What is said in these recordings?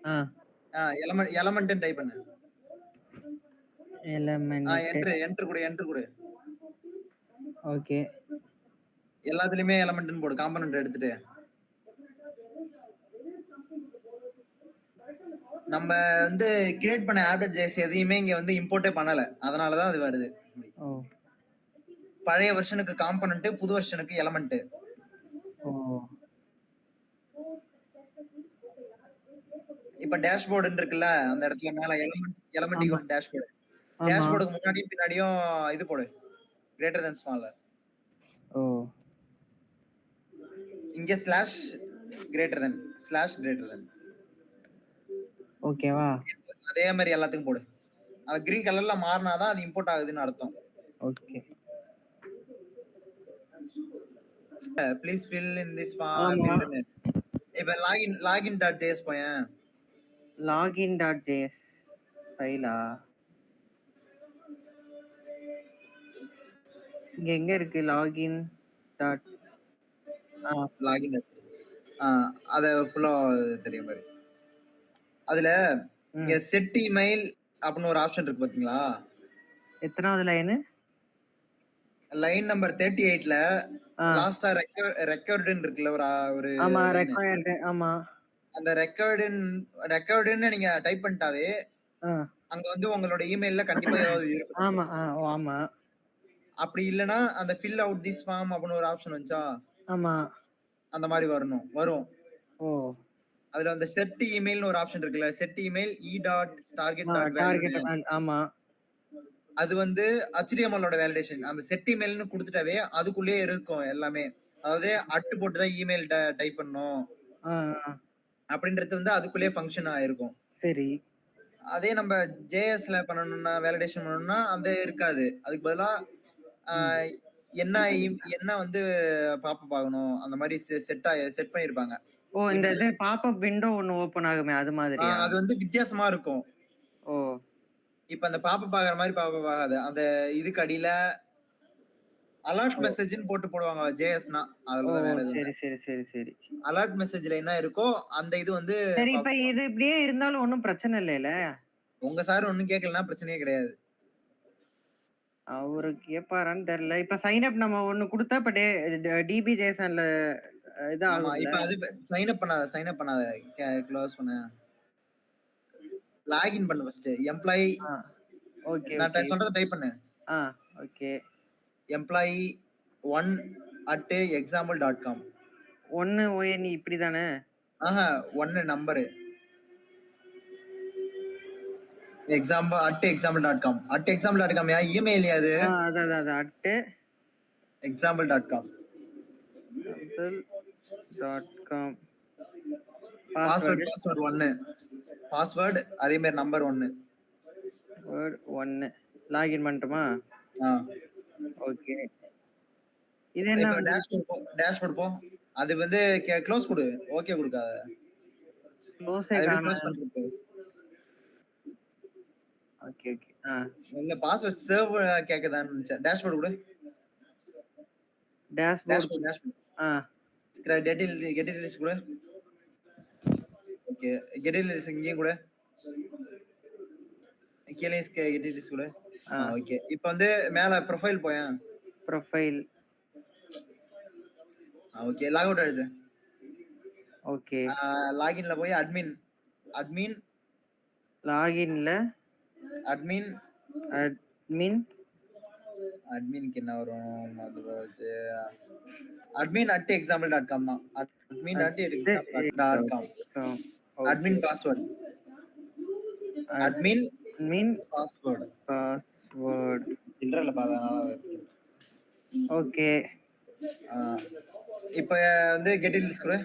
ஆ. எலமெண்ட்ன்னு type பண்ணு. Element. Enter குடு, enter குடு. ஓகே. எல்லாத்துலயுமே எலமெண்ட்ன்னு போடு. காம்போனன்ட் எடுத்துட்டு. நம்ம வந்து கிரியேட் பண்ண app.js எதையுமே இங்க வந்து இம்போர்ட்டே பண்ணல. அதனால தான் அது வருது. ஓ. பழைய வெர்ஷனுக்கு காம்போனன்ட், புது வெர்ஷனுக்கு எலமெண்ட். ஓ. இப்ப டேஷ்போர்டுன்னு இருக்குல்ல, அந்த இடத்துல மேல எலமெண்ட் ஆமா. Equal dashboard. ஆமா. டேஷ்போர்டுக்கு முன்னாடியும் பின்னாடியும் இது போடு. Greater than smaller. ஓ. இங்க slash greater than slash greater than. ஓகேவா? அதே மாதிரி எல்லாத்துக்கும் போடு. அது கிரீன் கலர்ல மாறினாதான் அது இம்போர்ட் ஆகுதுன்னு அர்த்தம். Okay. Please fill in this form ஆமா. ஃபீல்ட்னு. இப்ப login.js போயேன். login.js ஃபைலா? இங்க எங்க இருக்கு லாகின் டாட்? லாகின் அத ஃபுல்லா தெரியும் பாரு. அதுல இங்க செட் இமெயில் அப்படின்னு ஒரு ஆப்ஷன் இருக்கு பாத்தீங்களா? எத்தனாவது லைனு? லைன் நம்பர் 38ல லாஸ்டா ரெக்கார்டுன்னு இருக்குல்ல ஒரு ஆமா, லைன். ரெக்வயர்டு. ஆமா. அந்த ரெக்கார்டுன்னு நீங்க டைப் பண்ணிட்டாவே அங்க வந்து உங்களோட இமெயில்ல கண்டிப்பா ஏதாவது இருக்கும். ஆமா. ஆமா. அப்படி இல்லனா அந்த ஃபில் அவுட் திஸ் ஃபார்ம் அப்படின்னு ஒரு ஆப்ஷன் வந்துச்சா? ஆமா. அந்த மாதிரி வரும். ஓ. அதுல அந்த செட் இமெயில்னு ஒரு ஆப்ஷன் இருக்குல்ல, செட் இமெயில் e.target.value. டார்கெட். ஆமா. அது வந்து HTML ஓட வேலிடேஷன். அந்த செட் இமெயில்னு கொடுத்துட்டாவே அதுக்குள்ளேயே இருக்கும் எல்லாமே. அதாவது அட்டு போட்டு தான் இமெயில் டைப் பண்ணணும் அப்படின்றது வந்து அதுக்குள்ளேயே ஃபங்க்ஷன் ஆயிருக்கும். சரி. அதே நம்ம ஜேஎஸ்ல பண்ணணும்னா வேலிடேஷன் பண்ணணும்னா அந்த இருக்காது. அதுக்கு பதிலா என்ன வந்து பாப்பப் ஆகணும் அந்த மாதிரி செட் பண்ணிருப்பாங்க. ஓ, இந்த இது பாப்அப் விண்டோ ஒன்னு ஓபன் ஆகுமே அது மாதிரியா? அது வந்து வித்தியாசமா இருக்கும். ஓ. இப்ப அந்த பாப்பப் ஆகிற மாதிரி பாப்பப் ஆகாது. அந்த இதுக்கு அடியில அலர்ட் மெசேஜ்னு போடுவாங்க ஜேஎஸ்னா. அதுலதான் வேற எதுவும் இல்ல. சரி. அலர்ட் மெசேஜ்ல என்ன இருக்கோ அந்த இது வந்து சரி, இப்ப இது இப்படியே இருந்தாலும் ஒன்னும் பிரச்சனை இல்லைல? உங்க சார் ஒண்ணும் கேட்கலன்னா பிரச்சனையே கிடையாது. அவரு கேட்பாரான்னு தெரியல. இப்ப சைன் அப் நம்ம ஒண்ணு கொடுத்தா இப்ப டிபி ஜேசன்ல இது ஆமா, ஆகும்ல? இப்ப அது சைன் அப் பண்ணாத. க்ளோஸ் பண்ணு. லாகின் பண்ணு ஃபர்ஸ்ட். எம்ப்ளாயி. ஓகே. நான் சொல்றத டைப் பண்ணு. ஓகே. Employee 1@example.com. 1 ONE இப்படிதானே? 1 நம்பரு. example@example.com. @example.com இமெயில் அது. அதான் example.com. பாஸ்வேர்ட் 1. பாஸ்வேர்ட் அதே மாதிரி நம்பர் 1. வேர்ட் 1. லாகின் பண்ணட்டுமா? ஓகே. இது என்ன? இப்ப டேஷ்போர்ட் போ. அது வந்து க்ளோஸ் கொடு. ஓகே கொடுக்காத. க்ளோஸே அது காணோம். க்ளோஸ் பண்றது. ஓகே. இல்ல பாஸ்வேர்ட் சேவ் கேக்குதான்னு நினைச்சேன். டேஷ்போர்ட் கொடு. டேஷ்போர்ட். கெட் டீடைல்ஸ் கொடு. ஓகே. கெட் டீடைல்ஸ் இங்கேயும் கொடு. கீழே கெட் டீடைல்ஸ் கொடு. ஓகே. இப்போ வந்து மேல ப்ரொஃபைல் போயேன். ப்ரொஃபைல். ஓகே. லாக் அவுட் ஆயிடுது. ஓகே. லாகின்ல போய் அட்மின் லாகின்ல அட்மின்க்கு என்ன வரும்? அது போச்சு. admin@example.com தான். admin@example.com. Admin password. Admin password. இல்ல பாதனால. ஓகே. இப்போ வந்து கெட் டீடைல்ஸ் கொடு.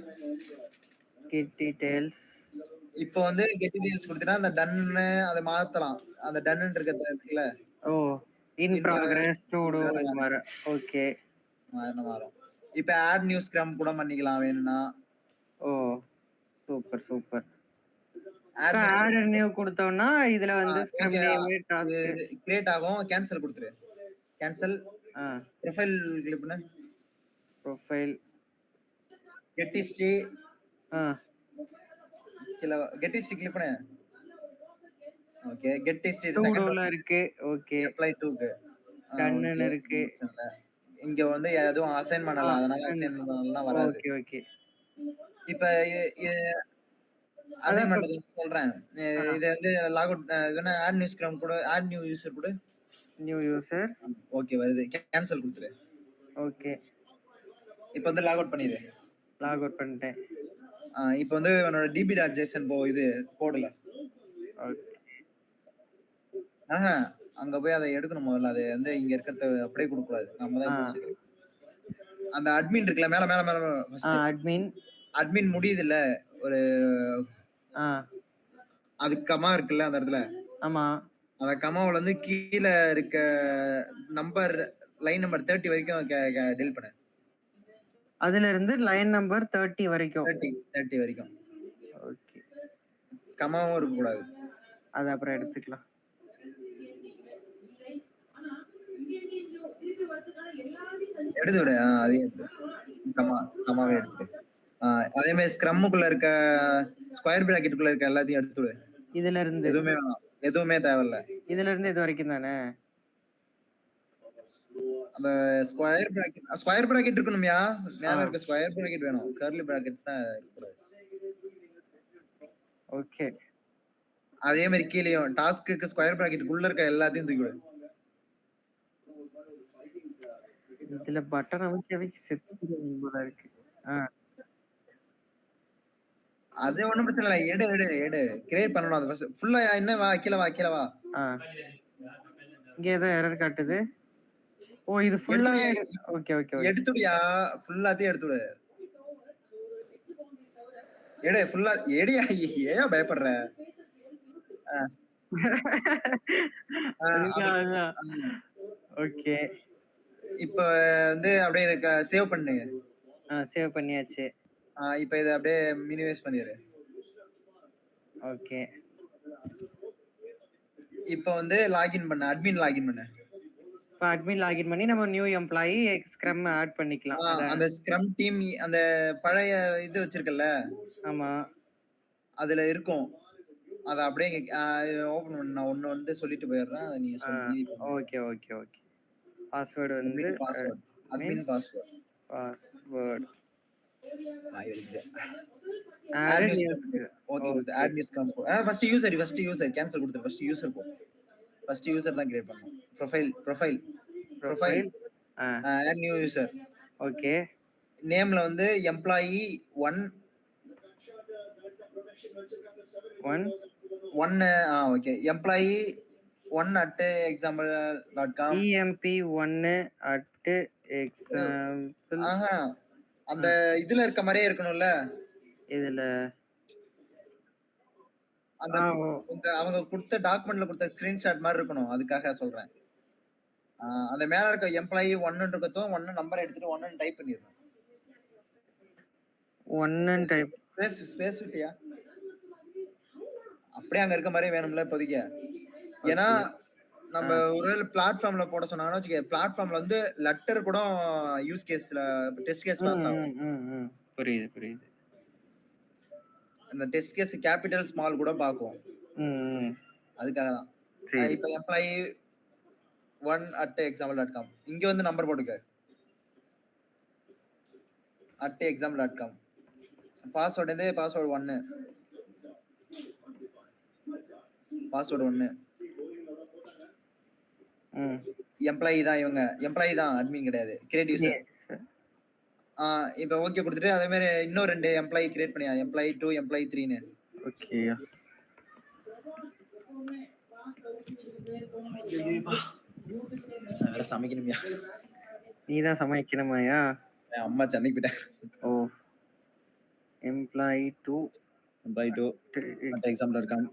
இப்போ வந்து கெட் டீடைல்ஸ் கொடுத்தீங்கன்னா அந்த டன் அதை மாத்தலாம். அந்த டன் இருக்கிறது இருக்குல்ல. இன் ப்ராக்ரஸ் டு டு மாற. ஓகே. மாறும். இப்போ ஆட் நியூ ஸ்கிரம் கூட பண்ணிக்கலாம் வேணும்னா. ஓ, சூப்பர். ஆட் நியூ கொடுத்தோம்னா இதுல வந்து ஸ்கிரம் நேம் டாஸ்க் கிரியேட் ஆகும். கேன்சல் கொடுத்துரு. கேன்சல். ப்ரொஃபைல் கிளிக் பண்ணு. Profile get history. கீழ கெட் ஹிஸ்டரி கிளிக் பண்ணு. ஓகே. கெட் ஹிஸ்டரி செகண்ட் டூடோல ஒன் இருக்கு. ஓகே. அப்ளை டூக்கு. ஓகே. டன்னுன்னு இருக்கு. பிரச்சனை இல்ல. இங்க வந்து எதுவும் அசைன் ஆ பண்ணல. அதனால டன். அசைன் பண்ணலாம் வராது. Okay, okay. இப்ப இது அதான் அசைன் இப்ப பண்றது சொல்றேன். ஆ இத வந்து லாக் அவுட் இது என்ன ஆட் நியூ ஸ்கிரம் கூட ஆட் நியூ யூசர் குடு. New user. ஓகே வருது. கேன்சல் குடுத்துரு. ஓகே. இப்ப வந்து லாக் அவுட் பண்ணிரு. லாக் அவுட் பண்ணிட்டேன். இப்ப வந்து உன்னோட db.json போ இது கோடுல. ஓகே. அங்க போய் அத எடுக்கணும் முதல்ல. அது வந்து இங்க இருக்கிறத அப்படியே குடுக்க கூடாது. நம்ம ஆ. தான் யூசர். அந்த அட்மின் இருக்குல்ல மேல மேல மேல ஃபர்ஸ்ட். அட்மின். அட்மின் முடியுதுல்ல ஒரு ஆ. அதுக்கு கமா இருக்குல்ல அந்த இடத்துல. ஆமா. அந்த கமாவுல இருந்து கீழ இருக்க நம்பர் லைன் நம்பர் 30 வரைக்கும் டெலிட் பண்ணு. அதுல இருந்து லைன் நம்பர் 30 வரைக்கும். 30 வரைக்கும். ஓகே. கமாவும் இருக்க கூடாது. அது அப்புறம் எடுத்துக்கலாம். எடுத்து விடு. அதையும் எடுத்து. கமாவே எடுத்துடு. அதே மாதிரி ஸ்க்ரம்முக்குள்ள இருக்க ஸ்கொயர் பிராக்கெட்டுக்குள்ள இருக்க எல்லாத்தையும் எடுத்து விடு. இதுல இருந்து. எதுவுமே வேணாம். எதுவுமே தேவையில்ல. இதுல இருந்து இது வரைக்கும் தானே? அந்த ஸ்கொயர் பிராக்கெட் இருக்கணும்யா. மேல இருக்க ஸ்கொயர் பிராக்கெட் வேணும். கர்லி பிராக்கெட்ஸ் தான் இருக்கக்கூடாது. ஓகே. அதே மாதிரி கீழேயும் டாஸ்க்கு ஸ்கொயர் பிராக்கெட்டுக்குள்ள இருக்க எல்லாத்தையும் தூக்கி விடு. இதுல பட்டன் அமைக்க செத்து போல இருக்கு. அது ஒண்ணும் பிரச்சனை இல்ல. எடு. கிரியேட் பண்ணணும் அது ஃபர்ஸ்ட். ஃபுல்லா என்ன வா கீழ வா. இங்க ஏதோ எரர் காட்டுது. ஓ இது ஃபுல்லாவே ஓகே ஓகே. எடுத்துடுயா. ஃபுல்லாத்தையும் எடுத்துடு. எடு ஃபுல்லா எடியா. ஏன் பயப்படுற? ஓகே. இப்ப வந்து அப்படியே இத சேவ் பண்ணு. சேவ் பண்ணியாச்சு. இப்ப இத அப்படியே மினிமைஸ் பண்ணிரு. ஓகே. இப்ப வந்து லாகின் பண்ணு. அட்மின் லாகின் பண்ணு. இப்ப அட்மின் லாகின் பண்ணி நம்ம நியூ எம்ப்ளாயி ஸ்க்ரம் ஆட் பண்ணிக்கலாம். அந்த ஸ்க்ரம் டீம் அந்த பழைய இது வச்சிருக்கல. ஆமா. அதுல இருக்கும். அத அப்படியே ஓபன் பண்ணு. நான் ஒண்ணு வந்து சொல்லிட்டு போயிடுறேன். அத நீங்க சொல்லி ஓகே ஓகே ஓகே. பாஸ்வேர்ட் வந்து அட்மின் பாஸ்வேர்ட். வாய் வலிக்குது. Add new scrum. ஓகே குடு. Add new scrum. First user cancel குடுத்துரு. ஃபர்ஸ்ட் யூசர் போ. ஃபர்ஸ்ட் யூசர் தான் கிரியேட் பண்ணனும். Profile. Add new user. Okay. நேம்ல வந்து employee 1 okay. Employee 1@example.com. emp1@example. அந்த இதுல இருக்க மாதிரியே இருக்கணும்ல. இதுல அந்த அவங்க கொடுத்த டாக்குமெண்ட்ல கொடுத்த ஸ்கிரீன்ஷாட் மாதிரி இருக்கணும். அதுக்காக சொல்றேன். அந்த மேல இருக்க எம்ப்ளாயி 1 இருக்கட்டும். 1 நம்பர் எடுத்துட்டு 1 டைப் பண்ணிரணும். 1 டைப் ஸ்பேஸ் விட்டியா? அப்படியே அங்க இருக்க மாதிரி வேணும்ல இப்போதைக்கு. ஏன்னா நம்ம ஒருவேளை பிளாட்ஃபார்ம்ல போட சொன்னாங்கன்னா வச்சுக்க, பிளாட்ஃபார்ம்ல வந்து லெட்டர் கூட யூஸ் கேஸ்ல டெஸ்ட் கேஸ் பாஸ் ஆகும். புரியுது. அந்த டெஸ்ட் கேஸ் கேபிட்டல் ஸ்மால் கூட பாக்கும். அதுக்காக தான். இப்ப எம்ப்ளாயி 1@example.com. இங்க வந்து நம்பர் போட்டுக்க. @example.com. பாஸ்வேர்ட் வந்து பாஸ்வேர்ட் 1. எம்ப்ளாயி தான் இவங்க. எம்ப்ளாயி தான், அட்மின் கிடையாது. Create user. இப்ப ஓகே கொடுத்துட்டு அதே மாதிரி இன்னும் 2 எம்ப்ளாயி கிரியேட் பண்ணியா. எம்ப்ளாயி 2, எம்ப்ளாயி 3ன்னு. ஓகே. வேற சமைக்கணும்யா. நீதான் சமைக்கணுமாயா? அம்மா சென்னைக்கு போயிட்டாங்க. ஓ. Employee 2 example.com.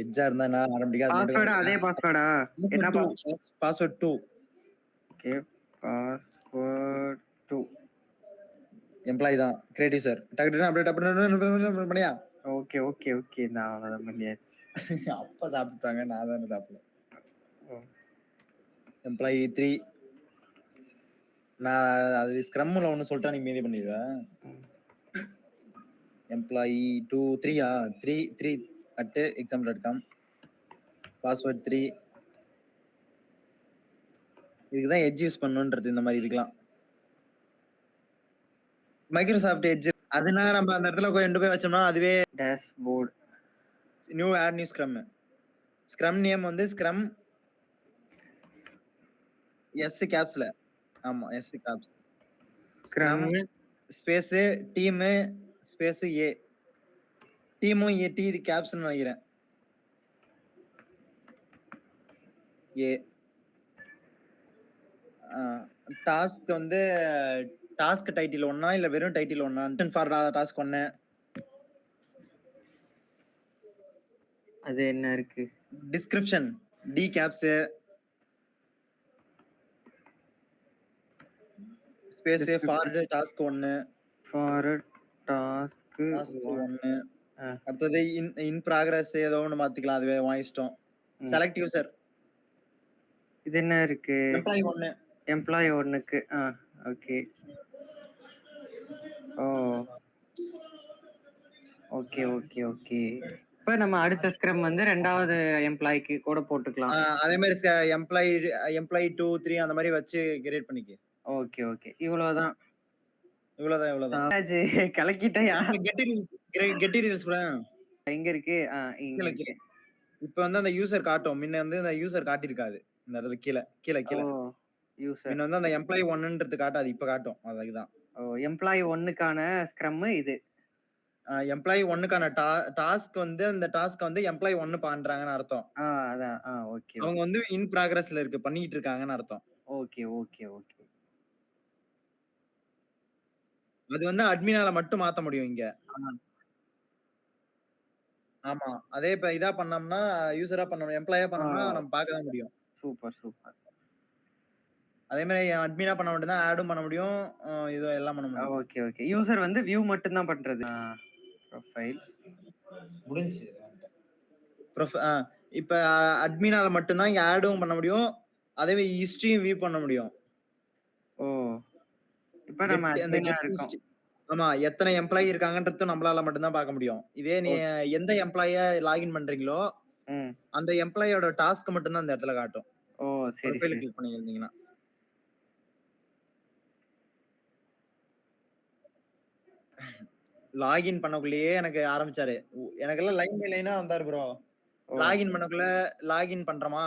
எட்ஜா இருந்தா நான் ஆரம்பிக்காத. பாஸ்வேர்ட் அதே பாஸ்வேர்டா? என்ன பாஸ்வேர்ட் 2. ஓகே. பாஸ்வேர்ட் 2. எம்ப்ளாயி தான். Create user. டக்கு அப்டேட் பண்ணியா? ஓகே. நான் அவ்வளவுதான் பண்ணியாச்சு. அப்பா சாப்பிட்டாங்க. நான் தானே சாப்பிடல. எம்ப்ளாயி 3. நான் அது ஸ்க்ரம்ல ஒண்ணு சொல்லிட்டா நீ மீதி பண்ணிடுவேன். எம்ப்ளாயி 2 3 3 @exam.com பாஸ்வேர்ட் 3 இதுக்கு தான் எட்ஜ் யூஸ் பண்ணணும்ன்றது இந்த மாதிரி இதுக்கெல்லாம் மைக்ரோசாஃப்ட் எட்ஜ் அதுனா நம்ம அந்த இடத்துல கொண்டு போய் வச்சோம்னா அதுவே டேஷ்போர்ட் நியூ ஸ்க்ரம் நேம் வந்து ஸ்க்ரம் எஸ் கேப்ஸ்ல ஆமா S caps scrum space team space A டீமும் ஏ டி இது கேப்ஸ்னு நினைக்கிறேன் ஏ டாஸ்க் வந்து டாஸ்க் டைட்டில் ஒண்ணா இல்ல வெறும் டைட்டில் ஒண்ணா ஃபார் டாஸ்க் ஒண்ணு அது என்ன இருக்கு description D caps space for task ஒண்ணு ஃபார் டாஸ்க் ஒண்ணு அடுத்தது இன் ப்ராக்ரஸ் ஏதோ ஒன்று மாத்திக்கலாம் அதுவே உன் இஷ்டம் செலக்ட் யூசர் இது என்ன இருக்கு எம்ப்ளாயி ஒண்ணு எம்ப்ளாயி ஒன்னுக்கு ஓகே ஓ ஓகே ஓகே ஓகே இப்ப நம்ம அடுத்த ஸ்க்ரம் வந்து ரெண்டாவது எம்ப்ளாய்க்கு கூட போட்டுக்கலாம் அதே மாதிரி எம்ப்ளாயி 2 3 அந்த மாதிரி வச்சு கிரியேட் பண்ணிக்க ஓகே ஓகே இவ்வளவுதான் இவ்வளவுதான் கலக்கிட்டயா கெட் டீடைல்ஸ் கூட எங்க இருக்கு இங்க இருக்கு இப்ப வந்து அந்த யூசர் காட்டும் முன்ன வந்து அந்த யூசர் காட்டியிருக்காது இந்த இடத்துல கீழே கீழே கீழே யூசர் முன்ன வந்து அந்த எம்ப்ளாயி ஒன்னுன்றது காட்டாது இப்ப காட்டும் அதுதான் எம்ப்ளாயி ஒன்னுக்கான ஸ்க்ரம் இது எம்ப்ளாயி ஒன்னுக்கான டாஸ்க் வந்து அந்த டாஸ்க் வந்து எம்ப்ளாயி ஒன்னு பண்றாங்கன்னு அர்த்தம் அதான் ஓகே அவங்க வந்து இன் ப்ராக்ரஸ்ல இருக்கு பண்ணிட்டு இருக்காங்கன்னு அர்த்தம் ஓகே ஓகே ஓகே அது வந்து அட்மினால மட்டும் மாத்த முடியும் இங்க ஆமா அதே இப்ப இதா பண்ணோம்னா யூசரா பண்ணணும் எம்ப்ளாயா பண்ணோம்னா நம்ம பார்க்க தான் முடியும் சூப்பர் சூப்பர் அதே மாதிரி அட்மினா பண்ண மட்டும் தான் ஆடும் பண்ண முடியும் இது எல்லாம் பண்ண முடியும் ஓகே ஓகே யூசர் வந்து வியூ மட்டும் தான் பண்றது ப்ரொஃபைல் முடிஞ்சு இப்ப அட்மினால மட்டும் தான் ஆடும் பண்ண முடியும் அதே மாதிரி ஹிஸ்டரியும் வியூ பண்ண முடியும் ஓ இப்ப நம்ம அட்மினா இருக்கோம் ஆமா எத்தனை எம்ப்ளாயி இருக்காங்கன்றது நம்மளால மட்டும் தான் பார்க்க முடியும் இதே நீ எந்த எம்ப்ளாய லாகின் பண்றீங்களோ அந்த எம்ப்ளாயோட டாஸ்க் மட்டும் தான் அந்த இடத்துல காட்டும் ஓ சரி ப்ரொஃபைல் கிளிக் பண்ணிருந்தீங்கன்னா லாகின் பண்ணக்குள்ளேயே எனக்கு ஆரம்பிச்சாரு எனக்கு எல்லாம் லைன் பை லைனா வந்தாரு ப்ரோ லாகின் பண்ணக்குள்ள லாகின் பண்றோமா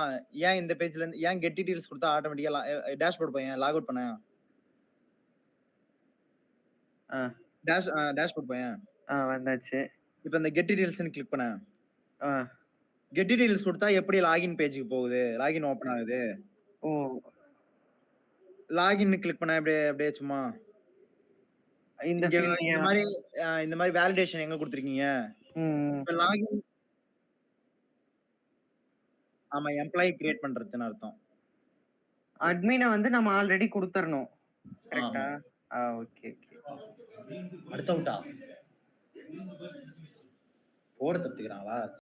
ஏன் இந்த பேஜ்ல இருந்து ஏன் கெட் டீடைல்ஸ் கொடுத்தா ஆட்டோமேட்டிக்கா டேஷ்போர்ட் போய் லாக் அவுட் பண்ண டேஷ்போர்ட் போய் வந்தாச்சு இப்போ இந்த கெட் டீடைல்ஸ்னு கிளிக் பண்ண கெட் டீடைல்ஸ் கொடுத்தா எப்படி லாகின் பேஜுக்கு போகுது லாகின் ஓபன் ஆகுது ஓ லாகின் கிளிக் பண்ண அப்படியே சும்மா இந்த மாதிரி வேலிடேஷன் எங்க கொடுத்திருக்கீங்க இப்ப லாகின் ஆமா எம்ப்ளாயி கிரியேட் பண்றதுன்னு அர்த்தம் அட்மினை வந்து நம்ம ஆல்ரெடி கொடுத்துறணும் கரெக்ட்டா ஓகே ஓகே அடுத்த அவுட்டா போர் தத்துக்கிறாங்களா